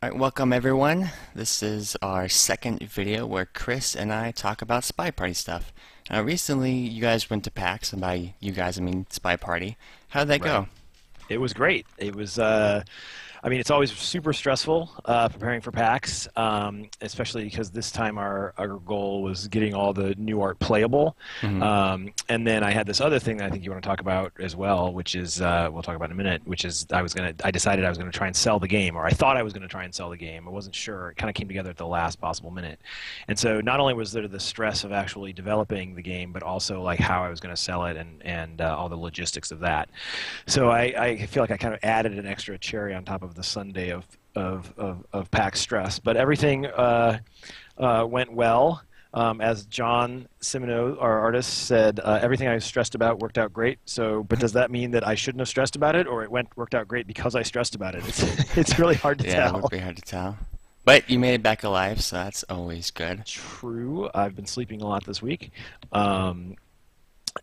Alright, welcome everyone. This is our second video where Chris and I talk about SpyParty stuff. Now recently you guys went to PAX, and by you guys I mean SpyParty. How'd that go? It was great. It was, I mean, it's always super stressful preparing for PAX, especially because this time our goal was getting all the new art playable. And then I had this other thing that I think you want to talk about as well, which is, we'll talk about in a minute, which is I decided I was going to try and sell the game, or I thought I was going to try and sell the game. I wasn't sure. It kind of came together at the last possible minute. And so not only was there the stress of actually developing the game, but also like how I was going to sell it and all the logistics of that. So I feel like I kind of added an extra cherry on top of the Sunday of PAX stress, but everything went well. As John Simino, our artist, said, everything I stressed about worked out great. So, but does that mean that I shouldn't have stressed about it, or it worked out great because I stressed about it? It's really hard to tell. Yeah, it would be hard to tell. But you made it back alive, so that's always good. True. I've been sleeping a lot this week.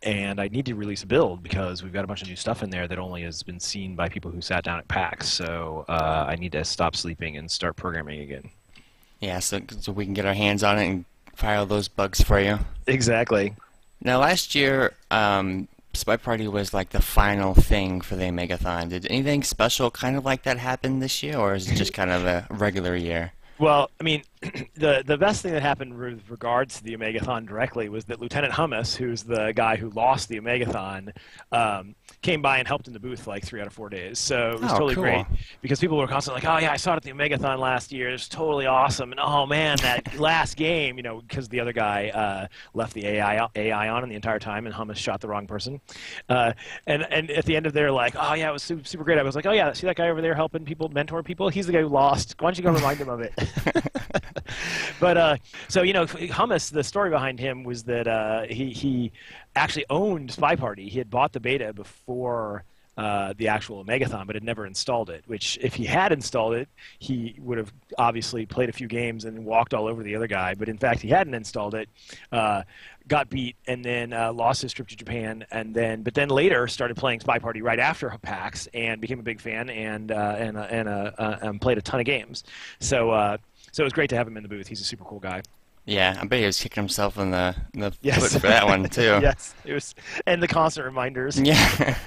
And I need to release a build because we've got a bunch of new stuff in there that only has been seen by people who sat down at PAX. So I need to stop sleeping and start programming again. Yeah, so we can get our hands on it and file those bugs for you. Exactly. Now last year, SpyParty was like the final thing for the Omegathon. Did anything special kind of like that happen this year, or is it just kind of a regular year? Well, I mean, the best thing that happened with regards to the Omegathon directly was that Lieutenant Hummus, who's the guy who lost the Omegathon, came by and helped in the booth for like 3 out of 4 days. So it was totally cool. great because people were constantly like, "Oh yeah, I saw it at the Omegathon last year. It was totally awesome." And oh man, that last game, you know, because the other guy left the AI on the entire time, and Hummus shot the wrong person. And at the end of there, like, "Oh yeah, it was super great." I was like, "Oh yeah, see that guy over there helping people, mentor people? He's the guy who lost. Why don't you go remind him of it?" But so you know, Hummus, the story behind him was that he actually owned SpyParty. He had bought the beta before the actual Omegathon, but had never installed it. Which, if he had installed it, he would have obviously played a few games and walked all over the other guy. But in fact, he hadn't installed it. Got beat, and then lost his trip to Japan, but then later started playing SpyParty right after PAX and became a big fan and played a ton of games. So it was great to have him in the booth. He's a super cool guy. Yeah, I bet he was kicking himself in the Yes. foot for that one too. Yes, it was, and the constant reminders. Yeah.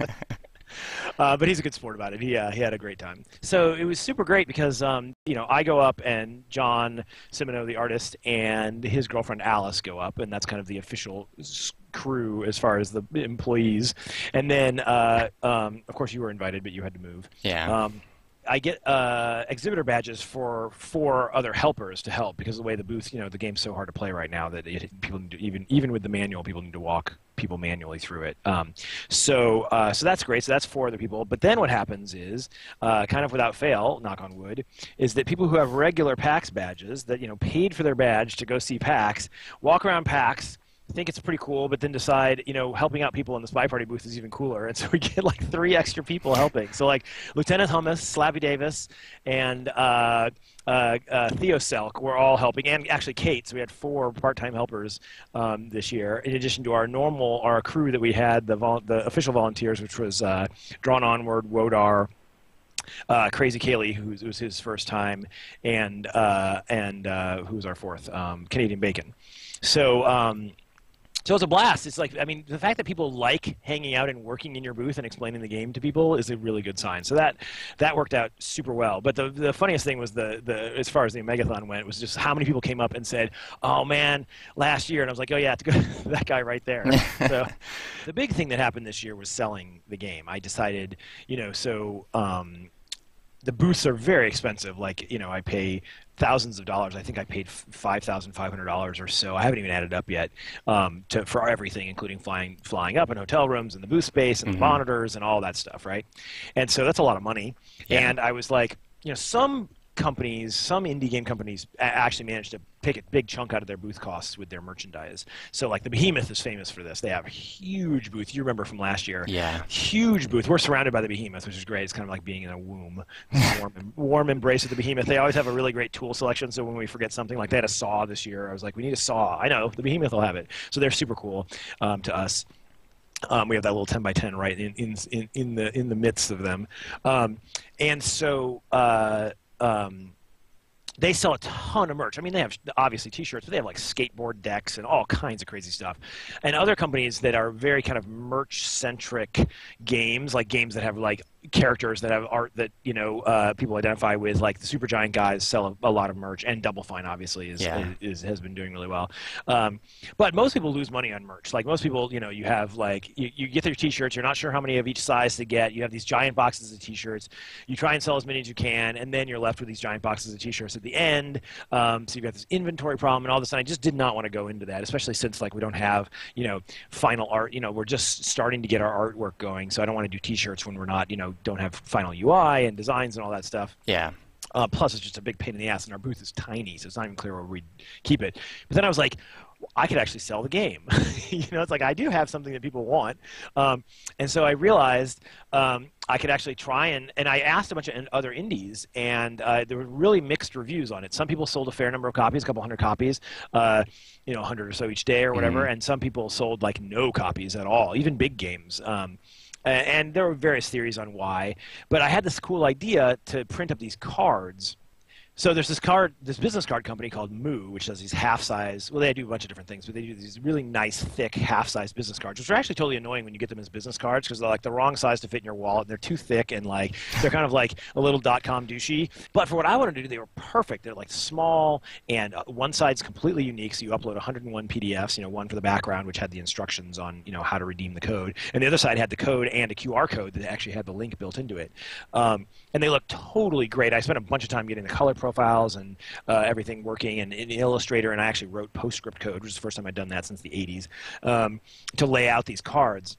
But he's a good sport about it. He had a great time. So it was super great because you know, I go up and John Simino, the artist, and his girlfriend Alice go up, and that's kind of the official crew as far as the employees. And then of course you were invited, but you had to move. Yeah. I get exhibitor badges for 4 other helpers to help because of the way the booth, you know, the game's so hard to play right now that people need to, even with the manual, people need to walk people manually through it. So that's great. So that's 4 other people. But then what happens is, kind of without fail, knock on wood, is that people who have regular PAX badges that, you know, paid for their badge to go see PAX, walk around PAX, think it's pretty cool, but then decide, you know, helping out people in the SpyParty booth is even cooler, and so we get like 3 extra people helping. So like Lieutenant Hummus, Slappy Davis, and Theo Selk were all helping, and actually Kate. So we had 4 part-time helpers this year, in addition to our crew that we had, the official volunteers, which was Drawn Onward, Wodar, Crazy Kaylee, who was his first time, and who was our 4th, Canadian Bacon. So it's a blast. It's like, I mean, the fact that people like hanging out and working in your booth and explaining the game to people is a really good sign. So that worked out super well. But the funniest thing was as far as the Omegathon went, was just how many people came up and said, "Oh man, last year," and I was like, "Oh yeah, that guy right there." So the big thing that happened this year was selling the game. I decided, you know, so the booths are very expensive. Like, you know, I pay thousands of dollars. I think I paid $5,500 or so. I haven't even added up yet for everything, including flying up in hotel rooms and the booth space and the monitors and all that stuff, right? And so that's a lot of money. Yeah. And I was like, you know, some indie game companies actually managed to pick a big chunk out of their booth costs with their merchandise. So like the Behemoth is famous for this. They have a huge booth. You remember from last year. Yeah. Huge booth. We're surrounded by the Behemoth, which is great. It's kind of like being in a womb. Warm embrace of the Behemoth. They always have a really great tool selection, so when we forget something, like they had a saw this year, I was like, we need a saw. I know, the Behemoth will have it. So they're super cool to us. We have that little 10x10 right in the midst of them. And so they sell a ton of merch. I mean, they have obviously T-shirts, but they have like skateboard decks and all kinds of crazy stuff. And other companies that are very kind of merch-centric games, like games that have like characters that have art that people identify with, like the Supergiant guys sell a lot of merch, and Double Fine obviously has been doing really well. But most people lose money on merch. Like most people, you have like you get their T-shirts, you're not sure how many of each size to get. You have these giant boxes of T-shirts. You try and sell as many as you can, and then you're left with these giant boxes of T-shirts at the end. So you've got this inventory problem and all this. And I just did not want to go into that, especially since like we don't have final art. We're just starting to get our artwork going, so I don't want to do T-shirts when we're not don't have final UI and designs and all that stuff. Yeah. Plus, it's just a big pain in the ass, and our booth is tiny, so it's not even clear where we'd keep it. But then I was like, I could actually sell the game. It's like I do have something that people want. And so I realized I could actually try and I asked a bunch of other indies, and there were really mixed reviews on it. Some people sold a fair number of copies, a couple hundred copies, 100 or so each day or whatever, and some people sold like no copies at all, even big games. And there were various theories on why, but I had this cool idea to print up these cards. So there's this business card company called Moo, which does these half-size. Well, they do a bunch of different things, but they do these really nice, thick, half-size business cards, which are actually totally annoying when you get them as business cards because they're like the wrong size to fit in your wallet. And they're too thick and like they're kind of like a little .com douchey. But for what I wanted to do, they were perfect. They're like small, and one side's completely unique. So you upload 101 PDFs. One for the background, which had the instructions on how to redeem the code, and the other side had the code and a QR code that actually had the link built into it. And they look totally great. I spent a bunch of time getting the color profiles and everything working in Illustrator, and I actually wrote PostScript code, which is the first time I'd done that since the 80s, to lay out these cards.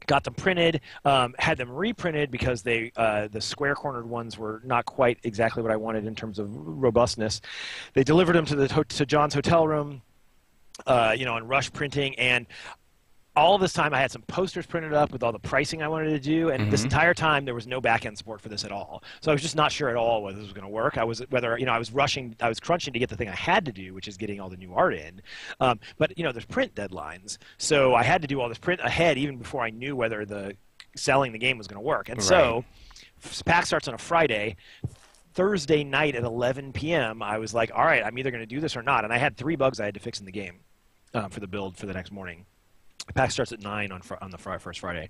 Got them printed, had them reprinted because the square-cornered ones were not quite exactly what I wanted in terms of robustness. They delivered them to John's hotel room, on rush printing, and all this time I had some posters printed up with all the pricing I wanted to do, and this entire time there was no back-end support for this at all. So I was just not sure at all whether this was going to work. I was crunching to get the thing I had to do, which is getting all the new art in. But there's print deadlines, so I had to do all this print ahead even before I knew whether selling the game was going to work. And so PAX starts on a Friday. Thursday night at 11 p.m. I was like, all right, I'm either going to do this or not. And I had 3 bugs I had to fix in the game for the build for the next morning. PAX starts at 9 on the first Friday.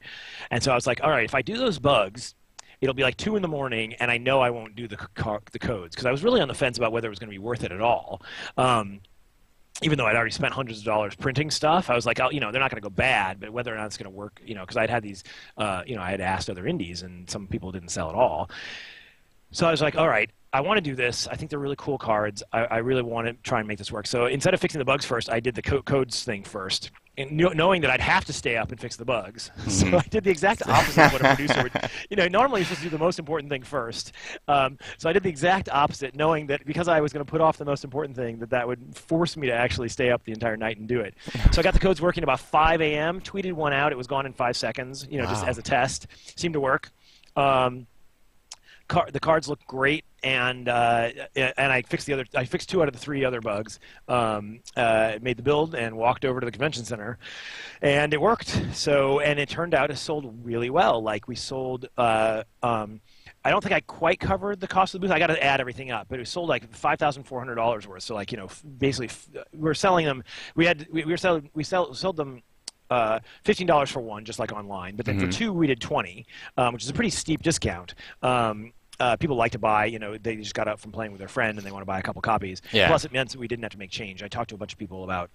And so I was like, all right, if I do those bugs, it'll be like 2 in the morning, and I know I won't do the codes. Because I was really on the fence about whether it was going to be worth it at all. Even though I'd already spent hundreds of dollars printing stuff, I was like, they're not going to go bad, but whether or not it's going to work, because I had these, I had asked other indies, and some people didn't sell at all. So I was like, all right, I want to do this. I think they're really cool cards. I really want to try and make this work. So instead of fixing the bugs first, I did the codes thing first, and knowing that I'd have to stay up and fix the bugs. So I did the exact opposite of what a producer would. Normally you're supposed to do the most important thing first. So I did the exact opposite, knowing that because I was going to put off the most important thing, that would force me to actually stay up the entire night and do it. So I got the codes working about 5 a.m., tweeted one out. It was gone in 5 seconds, just as a test. Seemed to work. The cards look great, and I fixed I fixed 2 out of the 3 other bugs. Made the build and walked over to the convention center, and it worked. So, and it turned out it sold really well. Like we sold. I don't think I quite covered the cost of the booth. I got to add everything up, but it sold like $5,400 worth. So like basically we're selling them. Sold them. $15 for one, just like online. But then for 2, we did 20, which is a pretty steep discount. People like to buy, they just got up from playing with their friend and they want to buy a couple copies. Yeah. Plus, it meant that we didn't have to make change. I talked to a bunch of people about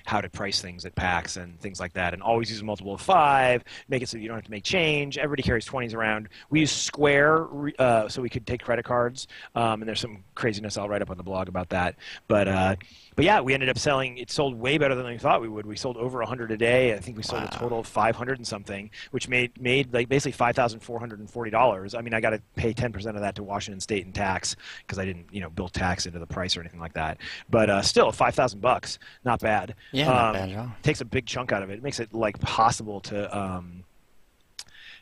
how to price things at PAX and things like that, and always use a multiple of 5, make it so you don't have to make change. Everybody carries 20s around. We use Square so we could take credit cards, and there's some craziness I'll write up on the blog about that. But yeah, we ended up selling. It sold way better than we thought we would. We sold over 100 a day. I think we sold a total of 500 and something, which made like basically $5,440. I mean, I got to pay 10% of that to Washington State in tax because I didn't, build tax into the price or anything like that. But still, $5,000, not bad. Yeah, not bad at all. Takes a big chunk out of it. It makes it like possible to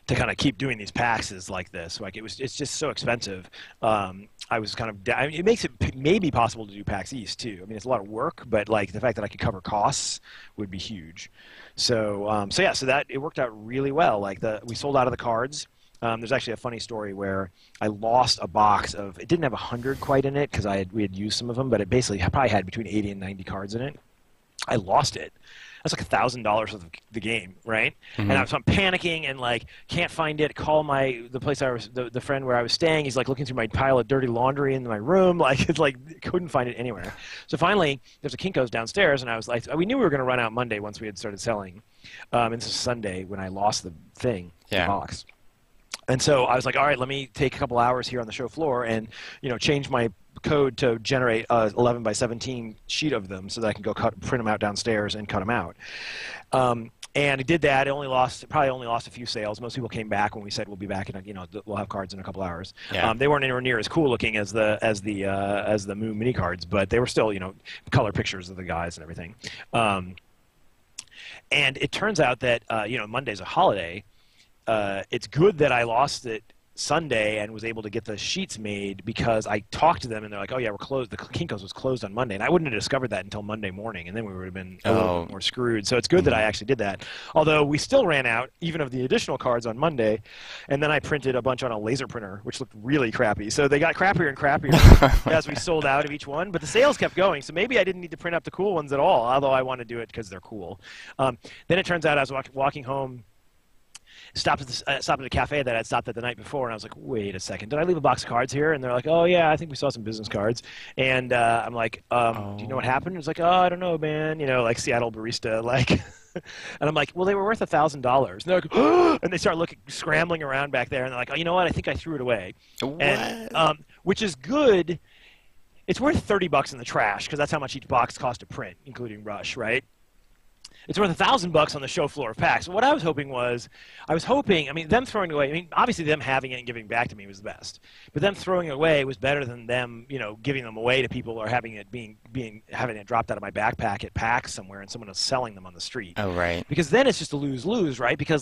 kind of keep doing these PAXs like this. Like it's just so expensive. I was kind of it makes it maybe possible to do PAX East too. I mean, it's a lot of work, but like the fact that I could cover costs would be huge. So that it worked out really well. Like we sold out of the cards. There's actually a funny story where I lost a box of. It didn't have 100 quite in it because we had used some of them, but it basically probably had between 80 and 90 cards in it. I lost it. That's like $1,000 of the game, right? Mm-hmm. And so I'm panicking and like can't find it. Call the place I was the friend where I was staying. He's like looking through my pile of dirty laundry in my room. Like it's like couldn't find it anywhere. So finally, there's a Kinko's downstairs, and I was like, we knew we were going to run out Monday once we had started selling. And this is Sunday when I lost the thing, the box. And so I was like, all right, let me take a couple hours here on the show floor and, change my code to generate a 11 by 17 sheet of them so that I can go print them out downstairs and cut them out. And I did that. It probably only lost a few sales. Most people came back when we said we'll be back in, we'll have cards in a couple hours. Yeah. They weren't anywhere near as cool looking as the Moo mini cards, but they were still, color pictures of the guys and everything. And it turns out that, Monday's a holiday. It's good that I lost it Sunday and was able to get the sheets made because I talked to them and they're like, oh yeah, we're closed. The Kinko's was closed on Monday, and I wouldn't have discovered that until Monday morning, and then we would have been a little bit more screwed. So it's good that I actually did that. Although we still ran out even of the additional cards on Monday, and then I printed a bunch on a laser printer, which looked really crappy. So they got crappier and crappier as we sold out of each one, but the sales kept going. So maybe I didn't need to print up the cool ones at all, although I want to do it because they're cool. Then it turns out I was walking home. Stopped at a cafe that I'd stopped at the night before, and I was like, wait a second, did I leave a box of cards here? And they're like, oh, yeah, I think we saw some business cards. And I'm like, do you know what happened? It's like, oh, I don't know, man, like Seattle barista, like. And I'm like, well, they were worth $1,000. And they're like, oh! And they start scrambling around back there, and they're like, oh, you know what, I think I threw it away. What? And, which is good. It's worth $30 in the trash, because that's how much each box cost to print, including rush, right? It's worth $1,000 on the show floor of PAX. What I was hoping, them throwing it away, obviously them having it and giving it back to me was the best. But them throwing it away was better than them, giving them away to people or having it having it dropped out of my backpack at PAX somewhere and someone else selling them on the street. Oh, right. Because then it's just a lose-lose, right? Because,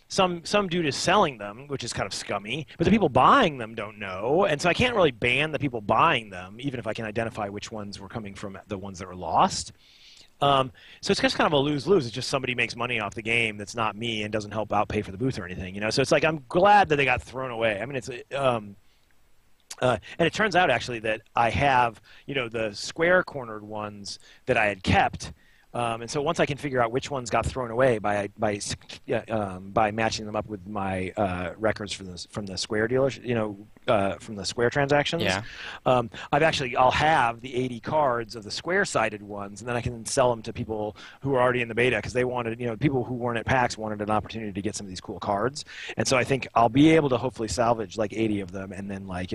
some dude is selling them, which is kind of scummy, but the people buying them don't know. And so I can't really ban the people buying them, even if I can identify which ones were coming from the ones that were lost. So it's just kind of a lose-lose. It's just somebody makes money off the game that's not me and doesn't help out pay for the booth or anything, So it's like I'm glad that they got thrown away. I mean, and it turns out actually that I have, the square-cornered ones that I had kept. And so once I can figure out which ones got thrown away by matching them up with my records from the Square dealers, from the Square transactions, I'll have the 80 cards of the Square-sided ones, and then I can sell them to people who are already in the beta because they wanted, people who weren't at PAX wanted an opportunity to get some of these cool cards, and so I think I'll be able to hopefully salvage like 80 of them, and then make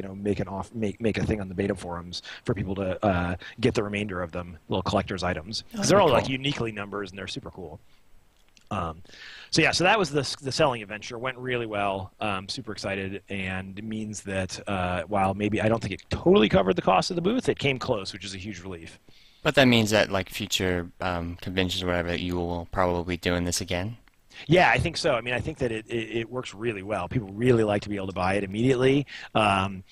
a thing on the beta forums for people to get the remainder of them, little collector's items, because they're all cool. Uniquely numbers, and they're super cool. So that was the selling adventure. Went really well. Super excited, and it means that while maybe I don't think it totally covered the cost of the booth, it came close, which is a huge relief. But that means that future conventions or whatever, you will probably be doing this again? Yeah, I think so. I mean, I think that it works really well. People really like to be able to buy it immediately. Their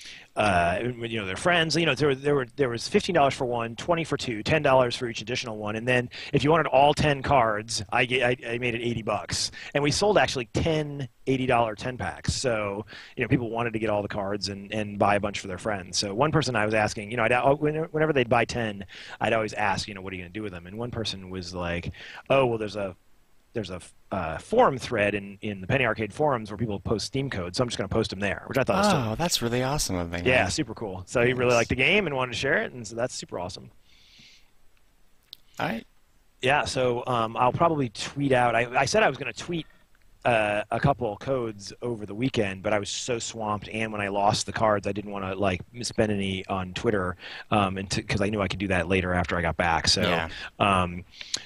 friends. There was $15 for one, $20 for two, $10 for each additional one, and then if you wanted all 10 cards, I made it $80, and we sold actually 10 $80 10 packs. So people wanted to get all the cards and buy a bunch for their friends. So one person I was asking, whenever they'd buy 10, I'd always ask, what are you going to do with them? And one person was like, oh, well, there's a forum thread in the Penny Arcade forums where people post Steam codes, so I'm just going to post them there, which I thought was Oh, that's really awesome of them. Yeah, super cool. So he really liked the game and wanted to share it, and so that's super awesome. All right. Yeah, so I'll probably tweet out. I said I was going to tweet a couple codes over the weekend, but I was so swamped, and when I lost the cards, I didn't want to spend any on Twitter, because I knew I could do that later after I got back. So,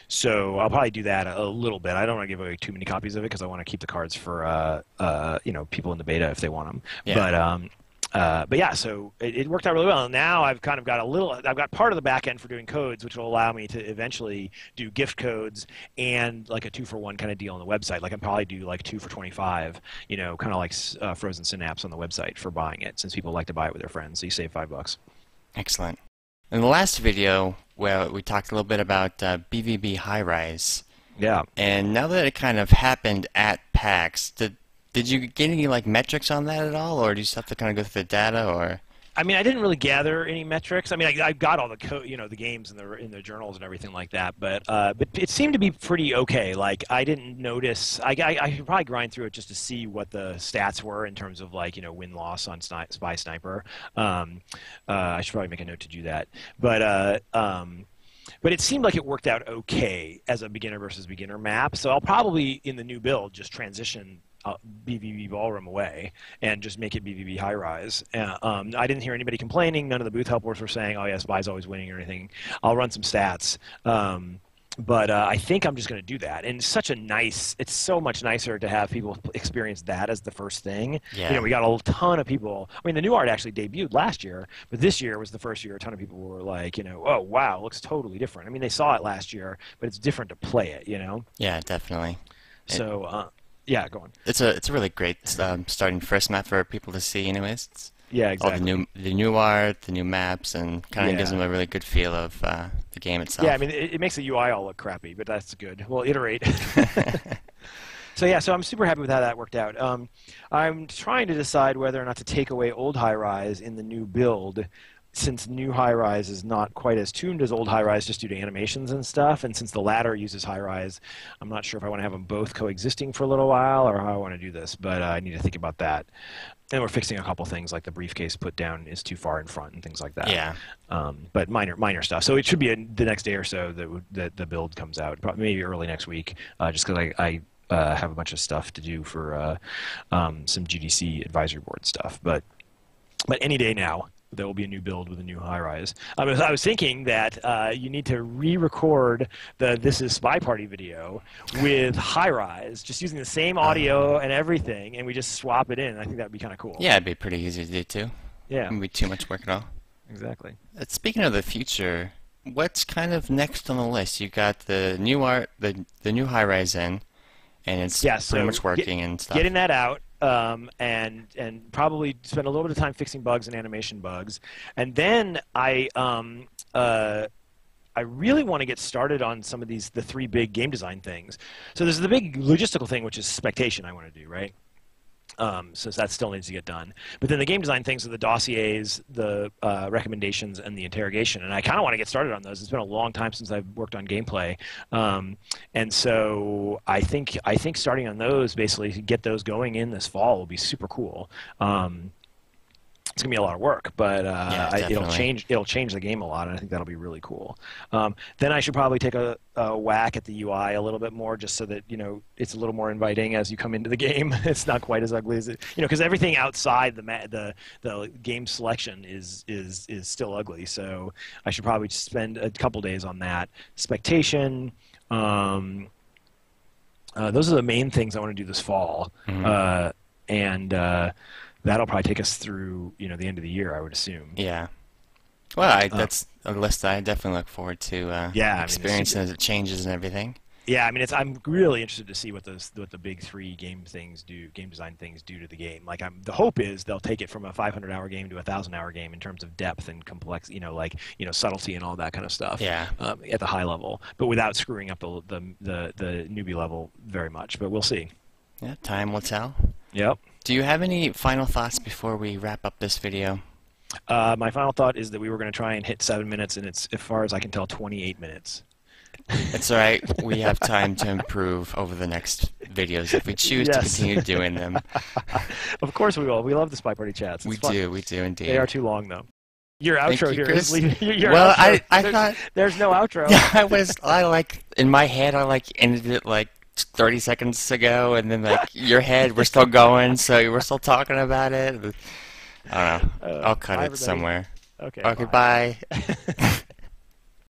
so I'll probably do that a little bit. I don't want to give away too many copies of it because I want to keep the cards for people in the beta if they want them. Yeah. But yeah, so it worked out really well. And now I've kind of got I've got part of the back end for doing codes, which will allow me to eventually do gift codes and like a 2-for-1 kind of deal on the website. Like I'd probably do like 2 for 25, kind of like Frozen Synapse on the website for buying it, since people like to buy it with their friends. So you save $5. Excellent. In the last video, well, we talked a little bit about BVB High Rise. Yeah. And now that it kind of happened at PAX, did Did you get any like metrics on that at all, or do you just have to kind of go through the data, or? I mean, I didn't really gather any metrics. I mean, I got all the the games in the journals and everything like that. But it seemed to be pretty okay. Like I didn't notice. I could probably grind through it just to see what the stats were in terms of like win loss on Spy Sniper. I should probably make a note to do that. But it seemed like it worked out okay as a beginner versus beginner map. So I'll probably in the new build just transition BVB Ballroom away and just make it BVB High Rise. I didn't hear anybody complaining. None of the booth helpers were saying, "Oh yeah, Spy's always winning" or anything. I'll run some stats. But I think I'm just going to do that. And it's so much nicer to have people experience that as the first thing. Yeah. We got a ton of people. I mean, the new art actually debuted last year, but this year was the first year a ton of people were like, oh, wow, it looks totally different. I mean, they saw it last year, but it's different to play it, Yeah, definitely. So, yeah, go on. It's a really great starting first map for people to see, anyways. Yeah, exactly. All the new art, the new maps, and kind of gives them a really good feel of the game itself. Yeah, I mean, it makes the UI all look crappy, but that's good. We'll iterate. So I'm super happy with how that worked out. I'm trying to decide whether or not to take away old High Rise in the new build, since new High Rise is not quite as tuned as old High Rise just due to animations and stuff, and since the latter uses High Rise, I'm not sure if I want to have them both coexisting for a little while or how I want to do this, but I need to think about that. And we're fixing a couple things, like the briefcase put down is too far in front and things like that. Yeah. But minor stuff. So it should be the next day or so that the build comes out, probably maybe early next week, just because I have a bunch of stuff to do for some GDC advisory board stuff. But any day now, there will be a new build with a new High Rise. I was thinking that you need to re-record the This Is SpyParty video with High Rise, just using the same audio and everything, and we just swap it in. I think that would be kind of cool. Yeah, it'd be pretty easy to do too. Yeah. It wouldn't be too much work at all. Exactly. Speaking of the future, what's kind of next on the list? You got the new art, the new High Rise in, and it's pretty much working and stuff. Getting that out. And probably spend a little bit of time fixing bugs and animation bugs, and then I really want to get started on some of the 3 big game design things. So there's the big logistical thing, which is spectation I want to do, right? So that still needs to get done. But then the game design things are the dossiers, the recommendations, and the interrogation. And I kind of want to get started on those. It's been a long time since I've worked on gameplay, and so I think starting on those, basically to get those going in this fall, will be super cool. It's gonna be a lot of work, but it'll change the game a lot, and I think that'll be really cool. Then I should probably take a whack at the UI a little bit more, just so that it's a little more inviting as you come into the game. It's not quite as ugly as it, because everything outside the game selection is still ugly. So I should probably spend a couple days on that. Spectation. Those are the main things I want to do this fall, and that'll probably take us through, the end of the year, I would assume. Yeah. Well, that's a list I definitely look forward to experiencing as it changes and everything. Yeah, I mean, I'm really interested to see what the big 3 game design things do to the game. Like, the hope is they'll take it from a 500-hour game to a 1,000-hour game in terms of depth and complex, subtlety and all that kind of stuff. Yeah. At the high level, but without screwing up the newbie level very much. But we'll see. Yeah, time will tell. Yep. Do you have any final thoughts before we wrap up this video? My final thought is that we were going to try and hit 7 minutes, and it's, as far as I can tell, 28 minutes. It's all right. We have time to improve over the next videos if we choose to continue doing them. Of course we will. We love the SpyParty chats. It's fun. We do indeed. They are too long, though. Your outro here is well, outro. I thought there's no outro. In my head I ended it 30 seconds ago, and then your head we're still going, so we're still talking about it. I don't know. I'll cut it somewhere. Okay. Okay. Bye.